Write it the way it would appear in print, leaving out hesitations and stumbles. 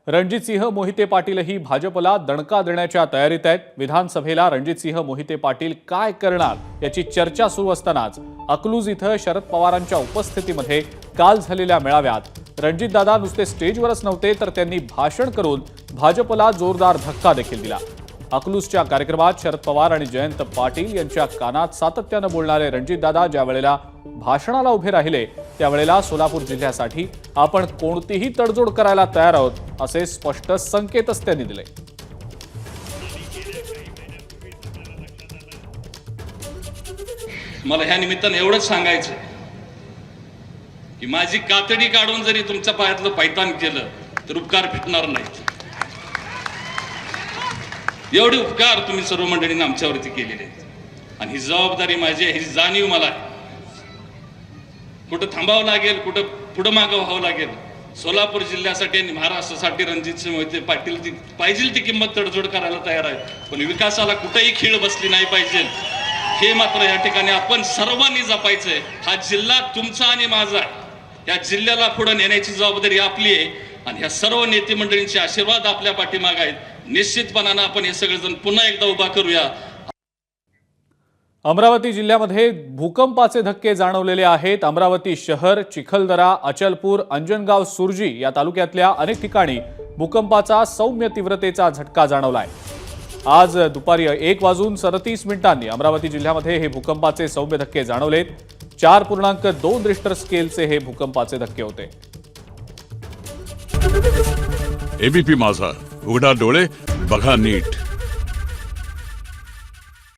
रणजितसिंह मोहिते पाटीलही भाजपला दणका देण्याच्या तयारीत आहेत। विधानसभेला रणजितसिंह मोहिते पाटील काय करणार याची चर्चा सुरू असतानाच अकलूज इथं शरद पवारांच्या उपस्थितीमध्ये काल झालेल्या मेळाव्यात रणजितदादा नुसते स्टेजवरच नव्हते तर त्यांनी भाषण करून भाजपला जोरदार धक्का देखील दिला। अकलूजच्या कार्यक्रमात शरद पवार आणि जयंत पाटील यांच्या कानात सातत्यानं बोलणारे रणजितदादा ज्या वेळेला भाषणाला उभे राहिले त्यावेळेला सोलापूर जिल्ह्यासाठी आपण कोणतीही तडजोड करायला तयार आहोत असे स्पष्ट संकेतच त्यांनी दिले। मला ह्या निमित्तानं एवढंच सांगायचं की माझी कातडी काढून जरी तुमच्या पायातलं पायतान केलं तर उपकार फिटणार नाहीत। एवढे उपकार तुम्ही सर्व मंडळींनी आमच्यावरती केलेले आहेत आणि ही जबाबदारी माझी आहे, ही जाणीव मला आहे। कुठं थांबावं लागेल, कुठं पुढं मागं व्हावं लागेल। सोलापूर जिल्ह्यासाठी आणि महाराष्ट्रासाठी रणजितसिंह मोहिते पाटील पाहिजे ती किंमत तडजोड करायला तयार आहे, पण विकासाला कुठेही खीळ बसली नाही पाहिजे हे मात्र या ठिकाणी आपण सर्वांनी जपायचंय। हा जिल्हा तुमचा आणि माझा, या जिल्ह्याला पुढे नेण्याची जबाबदारी आपली आहे आणि ह्या सर्व नेते मंडळींचे आशीर्वाद आपल्या पाठीमागे आहेत। निश्चितपणाने आपण हे सगळेजण पुन्हा एकदा उभा करूया। अमरावती जिल्ह्यामध्ये भूकंपाचे धक्के जाणवलेले आहेत। अमरावती शहर, चिखलदरा, अचलपूर, अंजनगाव, सुरजी या तालुक्यातल्या अनेक ठिकाणी भूकंपाचा सौम्य तीव्रतेचा झटका जाणवलाय। आज दुपारी 1:37 अमरावती जिल्ह्यामध्ये हे भूकंपाचे सौम्य धक्के जाणवलेत। 4.2 रिश्टर स्केलचे हे भूकंपाचे धक्के होते। एबीपी माझा, उघडा डोळे बघा नीट।